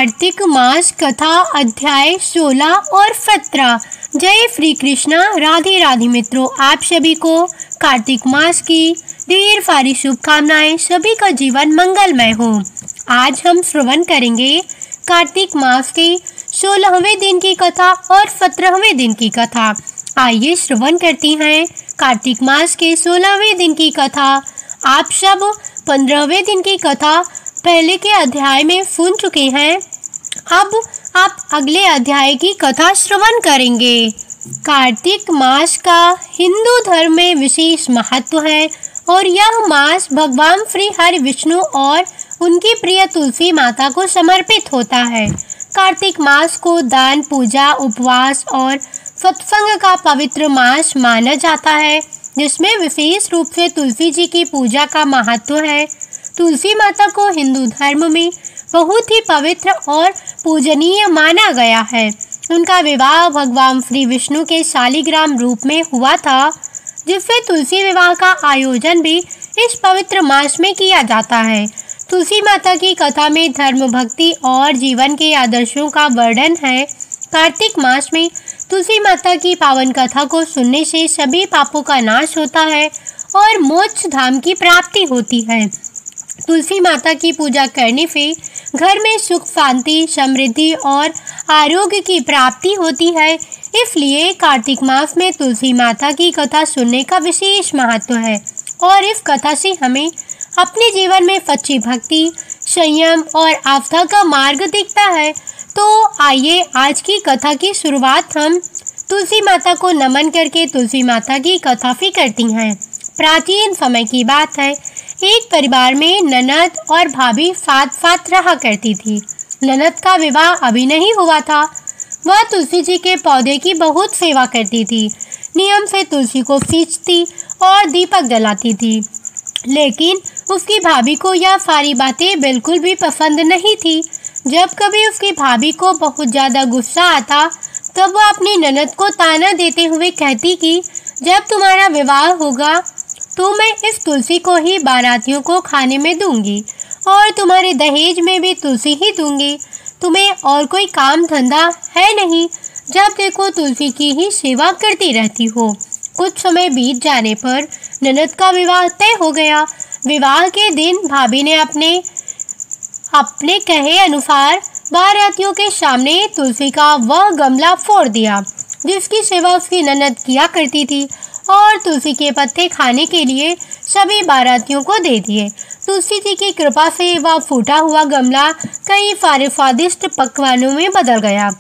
कार्तिक मास कथा अध्याय 16 और 17। जय श्री कृष्णा। राधे राधे मित्रों, आप सभी को कार्तिक मास की ढेर सारी शुभकामनाएं। सभी का जीवन मंगलमय हो। आज हम श्रवण करेंगे कार्तिक मास के 16वें दिन की कथा और 17वें दिन की कथा। आइए श्रवण करती हैं कार्तिक मास के 16वें दिन की कथा। आप सब 15वें दिन की कथा पहले के अध्याय में सुन चुके हैं। अब आप अगले अध्याय की कथा श्रवण करेंगे। कार्तिक मास का हिंदू धर्म में विशेष महत्व है और यह मास भगवान श्री हरि विष्णु और उनकी प्रिय तुलसी माता को समर्पित होता है। कार्तिक मास को दान, पूजा, उपवास और सत्संग का पवित्र मास माना जाता है, जिसमें विशेष रूप से तुलसी जी की पूजा का महत्व है। तुलसी माता को हिंदू धर्म में बहुत ही पवित्र और पूजनीय माना गया है। उनका विवाह भगवान श्री विष्णु के शालिग्राम रूप में हुआ था, जिससे तुलसी विवाह का आयोजन भी इस पवित्र मास में किया जाता है। तुलसी माता की कथा में धर्म, भक्ति और जीवन के आदर्शों का वर्णन है। कार्तिक मास में तुलसी माता की पावन कथा को सुनने से सभी पापों का नाश होता है और मोक्ष धाम की प्राप्ति होती है। तुलसी माता की पूजा करने से घर में सुख, शांति, समृद्धि और आरोग्य की प्राप्ति होती है। इसलिए कार्तिक मास में तुलसी माता की कथा सुनने का विशेष महत्व है और इस कथा से हमें अपने जीवन में सच्ची भक्ति, संयम और आस्था का मार्ग दिखता है। तो आइए आज की कथा की शुरुआत हम तुलसी माता को नमन करके तुलसी माता की कथा से करती हैं। प्राचीन समय की बात है। एक परिवार में ननद और भाभी साथ साथ रहा करती थी। ननद का विवाह अभी नहीं हुआ था। वह तुलसी जी के पौधे की बहुत सेवा करती थी। नियम से तुलसी को सींचती और दीपक जलाती थी, लेकिन उसकी भाभी को यह सारी बातें बिल्कुल भी पसंद नहीं थी। जब कभी उसकी भाभी को बहुत ज़्यादा गुस्सा आता, तब वह अपनी ननद को ताना देते हुए कहती कि जब तुम्हारा विवाह होगा तो मैं इस तुलसी को ही बारातियों को खाने में दूंगी और तुम्हारे दहेज में भी तुलसी ही दूंगी। तुम्हें और कोई काम धंधा है नहीं, जब देखो तुलसी की ही सेवा करती रहती हो। कुछ समय बीत जाने पर ननद का विवाह तय हो गया। विवाह के दिन भाभी ने अपने कहे अनुसार बारातियों के सामने तुलसी का वह गमला फोड़ दिया जिसकी सेवा उसकी ननद किया करती थी और तुलसी के पत्ते खाने के लिए सभी बारातियों को दे दिए। तुलसी जी की कृपा से वह फूटा हुआ गमला कई सारे स्वादिष्ट पकवानों में बदल गया।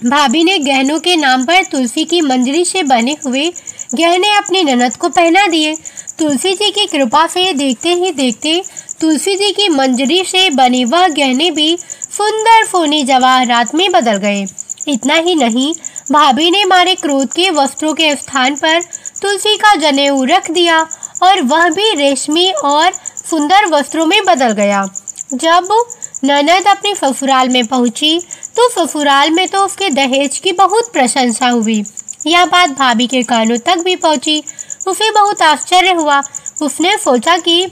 भाभी ने गहनों के नाम पर तुलसी की मंजरी से बने हुए गहने अपनी ननद को पहना दिए। तुलसी जी की कृपा से देखते ही देखते तुलसी जी की मंजरी से बने वह गहने भी सुंदर सोने जवाहरात में बदल गए। इतना ही नहीं, भाभी ने मारे क्रोध के वस्त्रों के स्थान पर तुलसी का जनेऊ रख दिया और वह भी रेशमी और सुंदर वस्त्रों में बदल गया। जब ननद अपने ससुराल में पहुंची तो ससुराल में तो उसके दहेज की बहुत प्रशंसा हुई। यह बात भाभी के कानों तक भी पहुंची। उसे बहुत आश्चर्य हुआ। उसने सोचा कि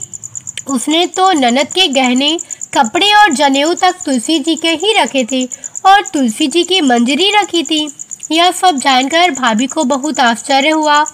उसने तो ननद के गहने, कपड़े और जनेऊ तक तुलसी जी के ही रखे थे और तुलसी जी की मंजरी रखी थी। यह सब जानकर भाभी को बहुत आश्चर्य हुआ।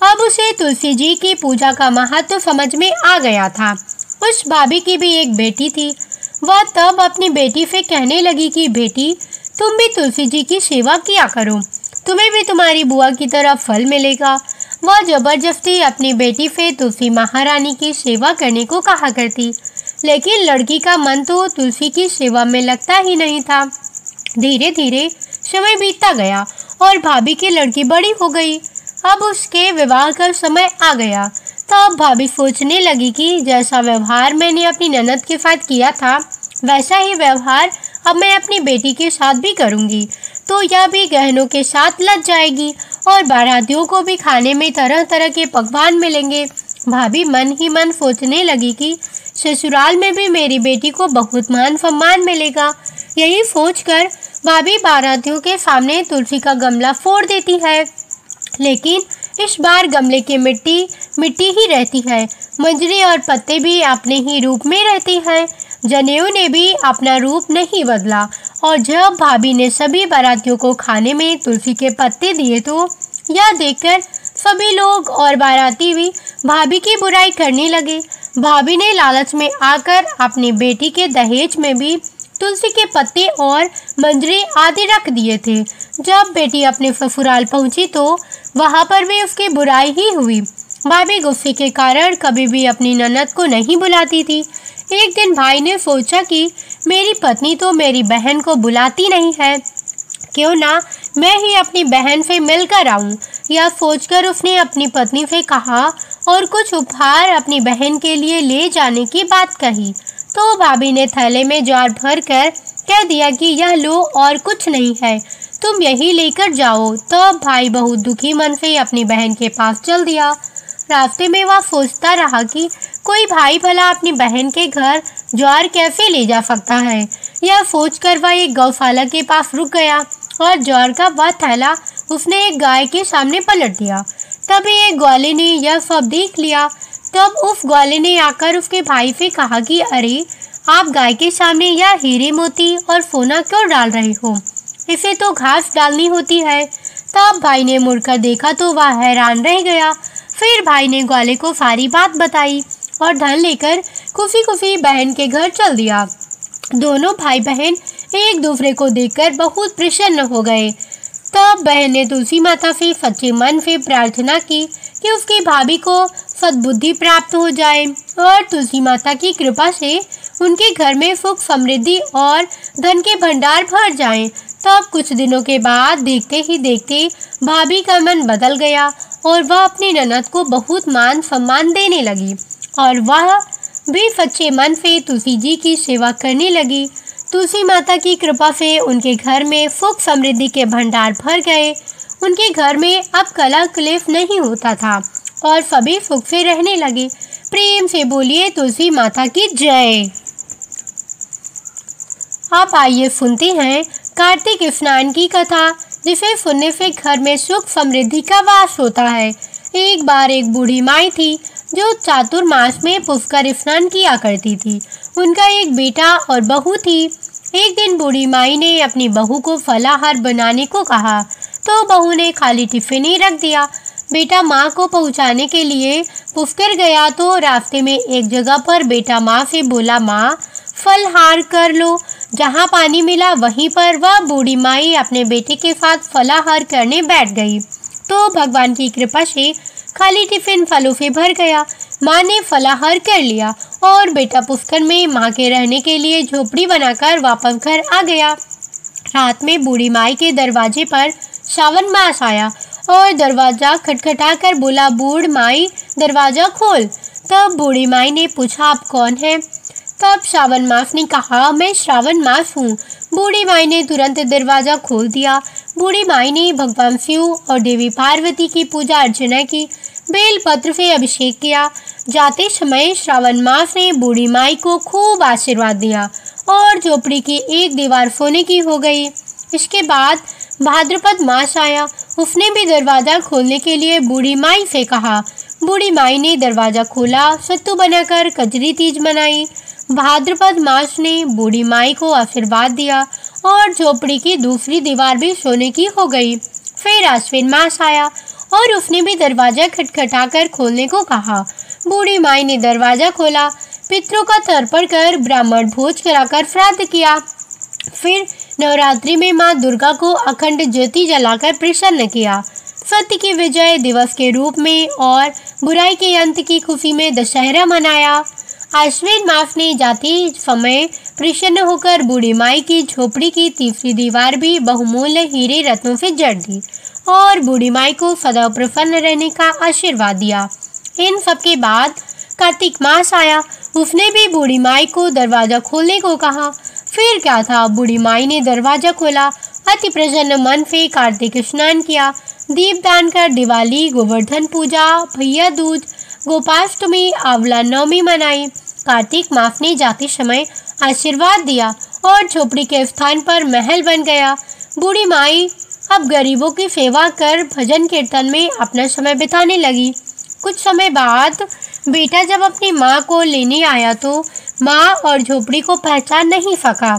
अब उसे तुलसी जी की पूजा का महत्व समझ में आ गया था। उस भाभी की भी एक बेटी थी। वह तब अपनी बेटी से कहने लगी कि बेटी, तुम भी तुलसी जी की सेवा किया करो, तुम्हें भी तुम्हारी बुआ की तरह फल मिलेगा। वह जबरदस्ती अपनी बेटी से तुलसी महारानी की सेवा करने को कहा करती, लेकिन लड़की का मन तो तुलसी की सेवा में लगता ही नहीं था। धीरे धीरे समय बीतता गया और भाभी की लड़की बड़ी हो गई। अब उसके विवाह का समय आ गया। तब भाभी सोचने लगी कि जैसा व्यवहार मैंने अपनी ननद के साथ किया था, वैसा ही व्यवहार अब मैं अपनी बेटी के साथ भी करूंगी, तो यह भी गहनों के साथ लग जाएगी और बारातियों को भी खाने में तरह तरह के पकवान मिलेंगे। भाभी मन ही मन सोचने लगी कि ससुराल में भी मेरी बेटी को बहुत मान सम्मान मिलेगा। यही सोचकर भाभी बारातियों के सामने तुलसी का गमला फोड़ देती है, लेकिन इस बार गमले की मिट्टी ही रहती है। मंजरी और पत्ते भी अपने ही रूप में रहते हैं। जनेऊ ने भी अपना रूप नहीं बदला और जब भाभी ने सभी बारातियों को खाने में तुलसी के पत्ते दिए तो यह देखकर सभी लोग और बाराती भी भाभी की बुराई करने लगे। भाभी ने लालच में आकर अपनी बेटी के दहेज में भी तुलसी के पत्ते और मंजरी आदि रख दिए थे। जब बेटी अपने ससुराल पहुंची तो वहां पर भी उसकी बुराई ही हुई। भाभी गुस्से के कारण कभी भी अपनी ननद को नहीं बुलाती थी। एक दिन भाई ने सोचा कि मेरी पत्नी तो मेरी बहन को बुलाती नहीं है, क्यों ना मैं ही अपनी बहन से मिलकर आऊं। यह सोचकर उसने अपनी पत्नी से कहा और कुछ उपहार अपनी बहन के लिए ले जाने की बात कही। तो भाभी ने थैले में ज्वार भरकर कह दिया कि यह लो और कुछ नहीं है, तुम यही लेकर जाओ। तब भाई बहुत दुखी मन से अपनी बहन के पास चल दिया। रास्ते में वह सोचता रहा कि कोई भाई भला अपनी बहन के घर ज्वार कैसे ले जा सकता है। यह सोचकर वह एक गौशाला के पास रुक गया और ज्वार का वह थैला उसने एक गाय के सामने पलट दिया। तभी एक ग्वाले ने यह सब देख लिया। तब उस ग्वाले ने आकर उसके भाई से कहा कि अरे, आप गाय के सामने यह हीरे मोती और सोना क्यों डाल रहे हो? इसे तो घास डालनी होती है। तब भाई ने मुड़कर देखा तो वह हैरान रह गया। फिर भाई ने ग्वाले को सारी बात बताई और धन लेकर खुशी खुशी बहन के घर चल दिया। दोनों भाई बहन एक दूसरे को देखकर बहुत प्रसन्न हो गए। तब बहन ने तुलसी माता से सच्चे मन से प्रार्थना की कि उसकी भाभी को सद्बुद्धि प्राप्त हो जाए और तुलसी माता की कृपा से उनके घर में सुख समृद्धि और धन के भंडार भर जाएं। तब कुछ दिनों के बाद देखते ही देखते भाभी का मन बदल गया और वह अपनी ननद को बहुत मान सम्मान देने लगी और वह भी सच्चे मन से तुलसी जी की सेवा करने लगी। तुलसी माता की कृपा से उनके घर में सुख समृद्धि के भंडार भर गए। उनके घर में अब कलह क्लेश नहीं होता था और सभी सुख से रहने लगे। प्रेम से बोलिए तुलसी माता की जय। अब आइए सुनते हैं कार्तिक स्नान की कथा, जिसे सुनने से घर में सुख समृद्धि का वास होता है। एक बार एक बूढ़ी माई थी जो चातुर्मास में पुष्कर स्नान किया करती थी। उनका एक बेटा और बहू थी। एक दिन बूढ़ी माई ने अपनी बहू को फलाहार बनाने को कहा तो बहू ने खाली टिफिन ही रख दिया। बेटा माँ को पहुँचाने के लिए पुष्कर गया तो रास्ते में एक जगह पर बेटा माँ से बोला, माँ फलहार कर लो। जहाँ पानी मिला वहीं पर वह बूढ़ी माई अपने बेटे के साथ फलाहार करने बैठ गई तो भगवान की कृपा से खाली टिफिन फलों से भर गया। माँ ने फलाहार कर लिया और बेटा पुष्कर में माँ के रहने के लिए झोपड़ी बनाकर वापस घर आ गया। रात में बूढ़ी माई के दरवाजे पर श्रावण मास आया और दरवाजा खटखटाकर बोला, बूढ़ माई दरवाजा खोल। तब बूढ़ी माई ने पूछा, आप कौन हैं? तब श्रावण मास ने कहा, मैं श्रावण मास हूँ। बूढ़ी माई ने तुरंत दरवाजा खोल दिया। बूढ़ी माई ने भगवान शिव और देवी पार्वती की पूजा अर्चना की, बेल पत्र से अभिषेक किया। जाते समय श्रावण मास ने बूढ़ी माई को खूब आशीर्वाद दिया और झोपड़ी की एक दीवार सोने की हो गई। इसके बाद भाद्रपद मास आया। उसने भी दरवाजा खोलने के लिए बूढ़ी माई से कहा। बूढ़ी माई ने दरवाजा खोला, सत्तू बनाकर कजरी तीज मनाई। भाद्रपद मास ने बूढ़ी माई को आशीर्वाद दिया और झोपड़ी की दूसरी दीवार भी सोने की हो गई। फिर आश्विन मास आया और उसने भी दरवाजा खटखटाकर खोलने को कहा। बूढ़ी माई ने दरवाजा खोला, पितरों का तर्पण कर ब्राह्मण भोज कराकर श्राद्ध किया। फिर नवरात्रि में माँ दुर्गा को अखंड ज्योति जलाकर प्रसन्न किया। सत्य की विजय दिवस के रूप में और बुराई के अंत की खुशी में दशहरा मनाया। आश्विन मास ने जाते समय प्रसन्न होकर बूढ़ी माई की झोपड़ी की तीसरी दीवार भी बहुमूल्य हीरे रत्नों से जड़ दी और बूढ़ी माई को सदा प्रसन्न रहने का आशीर्वाद दिया। इन सब के बाद कार्तिक मास आया। उसने भी बूढ़ी माई को दरवाजा खोलने को कहा। फिर क्या था, बूढ़ी माई ने दरवाजा खोला, अति प्रसन्न मन से कार्तिक स्नान किया, दीपदान कर दिवाली, गोवर्धन पूजा, भैया दूज, गोपाष्टमी, आंवला नवमी मनाई। कार्तिक मास ने जाते समय आशीर्वाद दिया और झोपड़ी के स्थान पर महल बन गया। बूढ़ी माई अब गरीबों की सेवा कर भजन कीर्तन में अपना समय बिताने लगी। कुछ समय बाद बेटा जब अपनी माँ को लेने आया तो माँ और झोपड़ी को पहचान नहीं सका।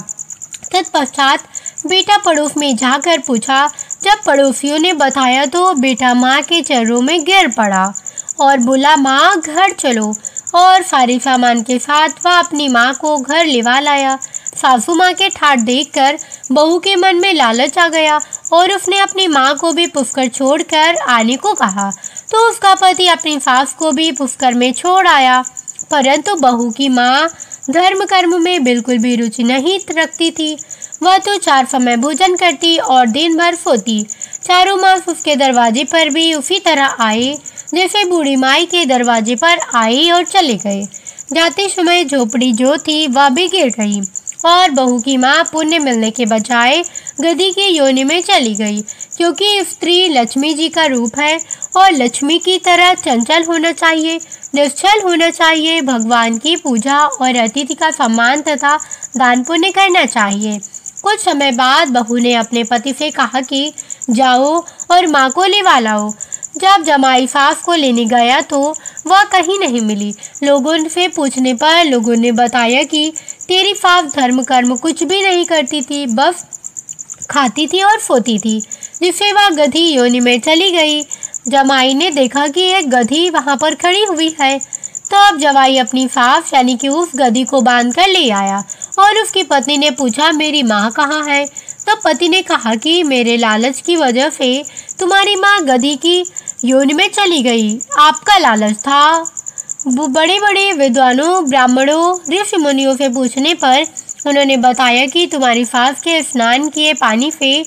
तत्पश्चात बेटा पड़ोस में जाकर पूछा। जब पड़ोसियों ने बताया तो बेटा माँ के चरणों में गिर पड़ा और बोला, माँ घर चलो। और सारे सामान के साथ वह अपनी माँ को घर लेवा लाया। सासू माँ के ठाठ देखकर बहू के मन में लालच आ गया और उसने अपनी माँ को भी पुष्कर छोड़कर आने को कहा, तो उसका पति अपनी सास को भी पुष्कर में छोड़ आया। परंतु बहू की माँ धर्म कर्म में बिल्कुल भी रुचि नहीं रखती थी। वह तो 4 समय भोजन करती और दिन भर सोती। चारों मास उसके दरवाजे पर भी उसी तरह आए जैसे बूढ़ी माई के दरवाजे पर आए और चले गए। जाते समय झोपड़ी जो थी वह भी गिर गई और बहू की माँ पुण्य मिलने के बजाय गधी की योनि में चली गई, क्योंकि स्त्री लक्ष्मी जी का रूप है और लक्ष्मी की तरह चंचल होना चाहिए, निश्चल होना चाहिए। भगवान की पूजा और अतिथि का सम्मान तथा दान पुण्य करना चाहिए। कुछ समय बाद बहू ने अपने पति से कहा कि जाओ और माँ को लेवा लाओ। जब जमाई सास को लेने गया तो वह कहीं नहीं मिली। लोगों से पूछने पर लोगों ने बताया कि तेरी सास धर्म कर्म कुछ भी नहीं करती थी, बस खाती थी और सोती थी, जिससे वह गधी योनि में चली गई। जमाई ने देखा कि एक गधी वहां पर खड़ी हुई है, तो अब जवाई अपनी सास यानी कि उस गधी को बांध कर ले आया और उसकी पत्नी ने पूछा, मेरी माँ कहाँ है? तब पति ने कहा कि मेरे लालच की वजह से तुम्हारी माँ गधी की योनि में चली गई। आपका लालच था। बड़े बड़े विद्वानों, ब्राह्मणों, ऋषि मुनियों से पूछने पर उन्होंने बताया कि तुम्हारी सास के स्नान किए पानी से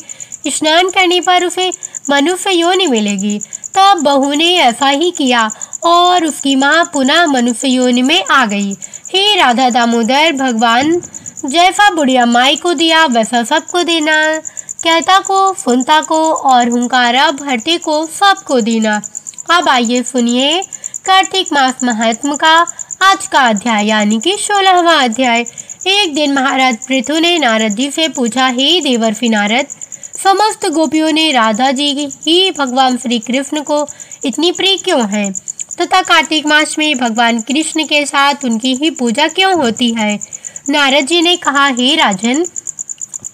स्नान करने पर उसे मनुष्य योनि मिलेगी। तब बहू ने ऐसा ही किया और उसकी माँ पुनः मनुष्य योनि में आ गई। हे राधा दामोदर, भगवान जैसा बुढ़िया माई को दिया वैसा सबको देना, कहता को, सुनता को और हुंकारा भरते को सबको देना। अब आइए सुनिए कार्तिक मास महात्म का आज का अध्याय यानी कि 16वां अध्याय। एक दिन महाराज पृथु ने नारद जी से पूछा, हे देवर्षि नारद, समस्त गोपियों ने राधा जी ही भगवान श्री कृष्ण को इतनी प्रिय क्यों है तथा कार्तिक मास में भगवान कृष्ण के साथ उनकी ही पूजा क्यों होती है? नारद जी ने कहा, हे राजन,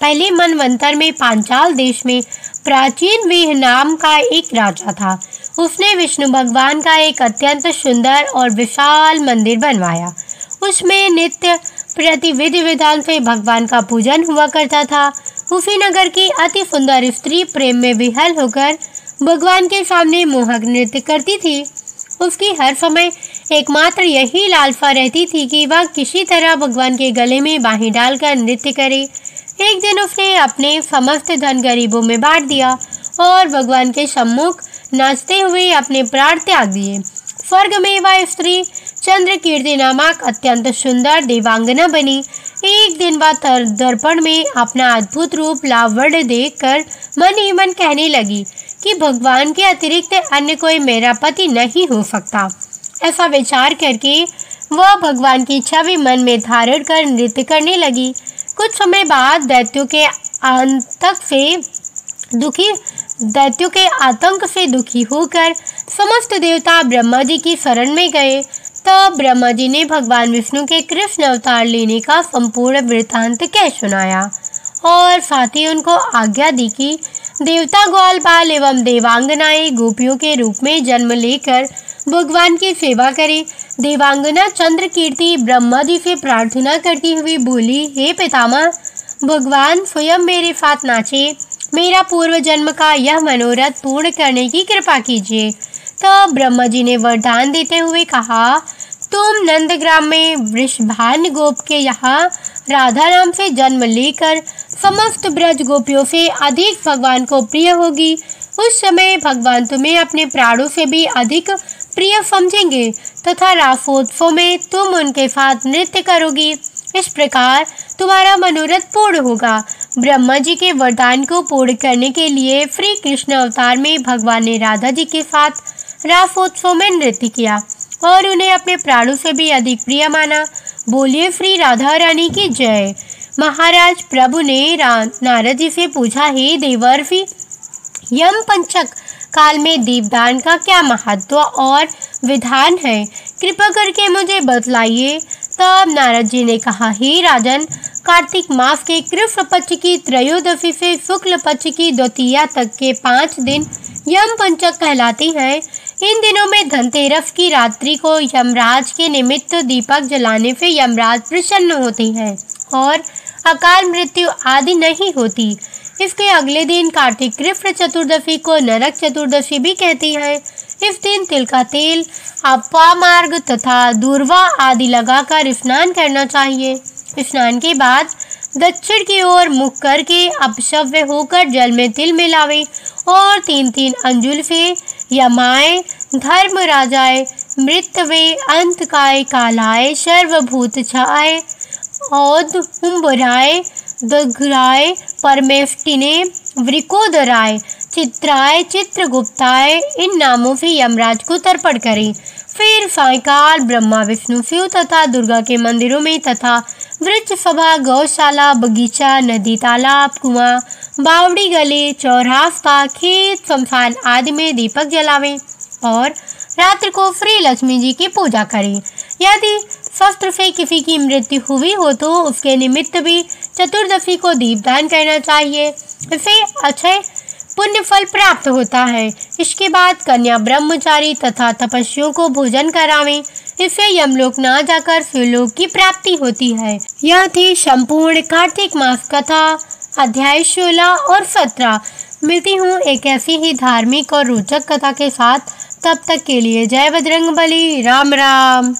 पहले मनवंतर में पांचाल देश में प्राचीन वेह नाम का एक राजा था। उसने विष्णु भगवान का एक अत्यंत सुंदर और विशाल मंदिर बनवाया। उसमें नित्य प्रति विधि विधान से भगवान का पूजन हुआ करता था। उसी नगर की अति सुंदर स्त्री प्रेम में विह्वल होकर भगवान के सामने मोहक नृत्य करती थी। उसकी हर समय एकमात्र यही लालसा रहती थी कि वह किसी तरह भगवान के गले में बाहें डालकर नृत्य करे। एक दिन उसने अपने समस्त धन गरीबों में बांट दिया और भगवान के सम्मुख नाचते हुए अपने प्राण त्याग दिए। स्वर्ग में वह स्त्री चंद्रकीर्ति नामक अत्यंत सुंदर देवांगना बनी। एक दिन वह दर्पण में अपना अद्भुत रूप लावण्य देखकर मन ही मन कहने लगी कि भगवान के अतिरिक्त अन्य कोई मेरा पति नहीं हो सकता। ऐसा विचार करके वह भगवान की छवि मन में धारण कर नृत्य करने लगी। कुछ समय बाद दैत्यों के आतंक से दुखी होकर समस्त देवता ब्रह्मा जी की शरण में गए। तब ब्रह्मा जी ने भगवान विष्णु के कृष्ण अवतार लेने का संपूर्ण वृत्तांत कह सुनाया और साथ ही उनको आज्ञा दी कि देवता ग्वाल बाल एवं देवांगनाएं गोपियों के रूप में जन्म लेकर भगवान की सेवा करें। देवांगना चंद्रकीर्ति ब्रह्मा जी से प्रार्थना करती हुई बोली, हे पितामह, भगवान स्वयं मेरे साथ नाचे, मेरा पूर्व जन्म का यह मनोरथ पूर्ण करने की कृपा कीजिए। तब ब्रह्मा जी ने वरदान देते हुए कहा, तुम नंदग्राम में वृषभान गोप के यहाँ राधा नाम से जन्म लेकर समस्त ब्रज गोपियों से अधिक भगवान को प्रिय होगी। उस समय भगवान तुम्हें अपने प्राणों से भी अधिक प्रिय समझेंगे तथा रासोत्सव में तुम उनके साथ नृत्य करोगी। इस प्रकार तुम्हारा मनोरथ पूर्ण होगा। ब्रह्मा जी के वरदान को पूर्ण करने के लिए श्री कृष्ण अवतार में भगवान ने राधा जी के साथ रासोत्सव में नृत्य किया और उन्हें अपने प्राणों से भी अधिक प्रिय माना। बोलिए श्री राधा रानी की जय। महाराज प्रभु ने नारद जी से पूछा, हे देवर्षि, यम पंचक काल में दीपदान का क्या महत्व और विधान है? कृपा करके मुझे बतलाइए। तब नारद जी ने कहा, हे राजन, कार्तिक मास के कृष्ण पक्ष की त्रयोदशी से शुक्ल पक्ष की द्वितीया तक के 5 दिन यम पंचक कहलाती हैं। इन दिनों में धनतेरस की रात्रि को यमराज के निमित्त दीपक जलाने से यमराज प्रसन्न होते हैं और अकाल मृत्यु आदि नहीं होती। इसके अगले दिन कार्तिक कृष्ण चतुर्दशी को नरक चतुर्दशी भी कहती हैं। इस दिन तिल का तेल, अपामार्ग तथा दूर्वा आदि लगाकर स्नान करना चाहिए। स्नान के बाद दक्षिण की ओर मुख करके अपशव्य होकर जल में तिल मिलावे और 3-3 अंजुल से यमाय, धर्मराजाय, मृतवे, अंतकाय, कालाय, सर्वभूत छाय, औदुम्बराय, दघराय, परमेष्टिने, वृकोदराय, चित्राय, चित्रगुप्ताय इन नामों से यमराज को तर्पण करें। फिर सायंकाल ब्रह्मा, विष्णु, शिव तथा दुर्गा के मंदिरों में तथा वृक्ष सभा, गौशाला, बगीचा, नदी, तालाब, कुआं, बावड़ी, गले, चौरास्ता, खेत, शमशान आदि में दीपक जलावें और रात्रि को श्री लक्ष्मी जी की पूजा करें। यदि शस्त्र से किसी की मृत्यु हुई हो तो उसके निमित्त भी चतुर्दशी को दीपदान करना चाहिए। इसे अक्षय पुण्य फल प्राप्त होता है। इसके बाद कन्या, ब्रह्मचारी तथा तपस्वियों को भोजन करावें। इससे यमलोक ना जाकर शिवलोक की प्राप्ति होती है। यह थी संपूर्ण कार्तिक मास कथा अध्याय 16 और 17। मिलती हूँ एक ऐसी ही धार्मिक और रोचक कथा के साथ। तब तक के लिए जय बजरंगबली। राम राम।